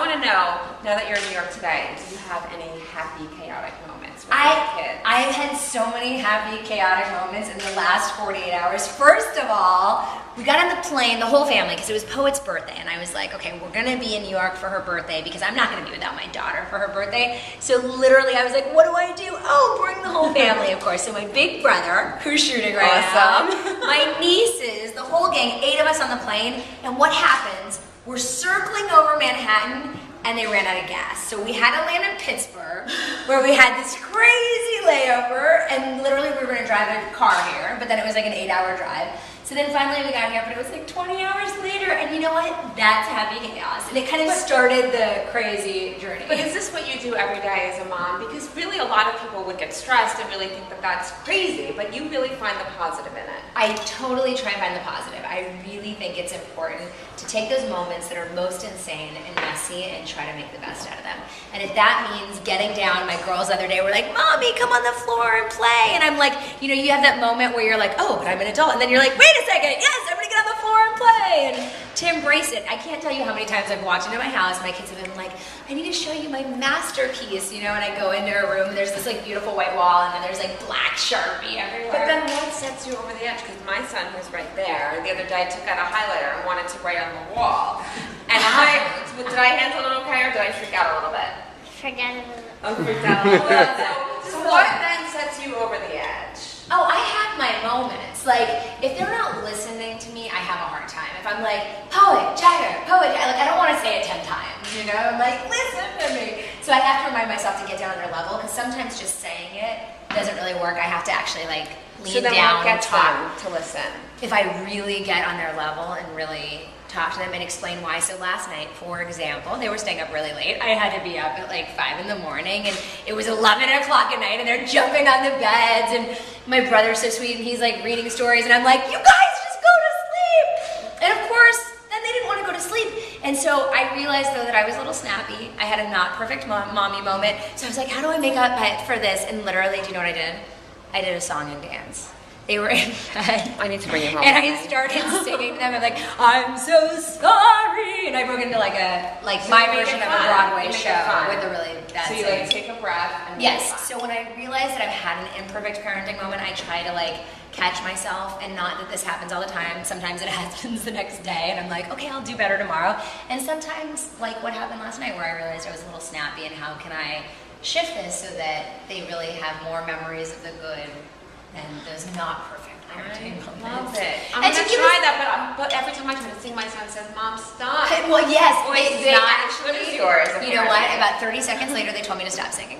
want to know, now that you're in New York today, do you have any happy, chaotic moments with your kids? I've had so many happy, chaotic moments in the last 48 hours. First of all, we got on the plane, the whole family, because it was Poet's birthday, and I was like, okay, we're gonna be in New York for her birthday because I'm not gonna be without my daughter for her birthday. So literally, I was like, what do I do? Oh, bring the whole family, of course. So my big brother, who's shooting right now, my nieces, the whole gang, 8 of us on the plane, and what happens? We're circling over Manhattan, and they ran out of gas. So we had to land in Pittsburgh, where we had this crazy layover, and literally we were gonna drive a car here, but then it was like an 8-hour drive. So then finally we got here, but it was like 20 hours later, and you know what? That's happy chaos. And it kind of started the crazy journey. But is this what you do every day as a mom? Because really a lot of people would get stressed and really think that that's crazy, but you really find the positive in it. I totally try and find the positive. I really think it's important to take those moments that are most insane and messy and try to make the best out of them. And if that means getting down, my girls the other day were like, Mommy, come on the floor and play. And I'm like, you know, you have that moment where you're like, oh, but I'm an adult. And then you're like, wait a second, yes, I'm gonna get on the floor and play. And to embrace it, I can't tell you how many times I've walked into my house, my kids have been like, I need to show you my masterpiece, you know, and I go into a room, and there's this like beautiful white wall, and then there's like black Sharpie everywhere. But then what sets you over the edge? Because my son, who's right there, the other day took out a highlighter and wanted to write on the wall. And did I handle it okay, or did I freak out a little bit? Forget it. Oh, freaked out a little bit. So what then sets you over the edge? Oh, I have my moments. Like, if they're not listening to me, I have a hard time. If I'm like, poet, Jagger, poet, Jagger, like I don't want to say it 10 times, you know? I'm like, listen to me. So I have to remind myself to get down on their level, because sometimes just saying it doesn't really work. I have to actually like lean down and talk to listen. If I really get on their level and really talk to them and explain why. So last night, for example, they were staying up really late. I had to be up at like 5 in the morning, and it was 11 o'clock at night, and they're jumping on the beds, and my brother's so sweet, and he's like reading stories, and I'm like, you guys just go to sleep. And of course, then they didn't want to go to sleep. And so I realized though that I was a little snappy. I had a not perfect mommy moment. So I was like, how do I make up for this? And literally, do you know what I did? I did a song and dance. They were in bed. I need to bring you home. And I started singing to them. I'm like, I'm so sorry. And I broke into like my version of a Broadway show with a really bad So you like take a breath and yes. So when I realized that I've had an imperfect parenting moment, I try to like catch myself, and not that this happens all the time. Sometimes it happens the next day, and I'm like, okay, I'll do better tomorrow. And sometimes, like what happened last night, where I realized I was a little snappy, and how can I shift this so that they really have more memories of the good and those not perfect parenting moments. Love it. I'm going to try that, but every time I try to sing, my son says, Mom, stop. Well, yes, What is yours? you know what? About 30 seconds later, they told me to stop singing.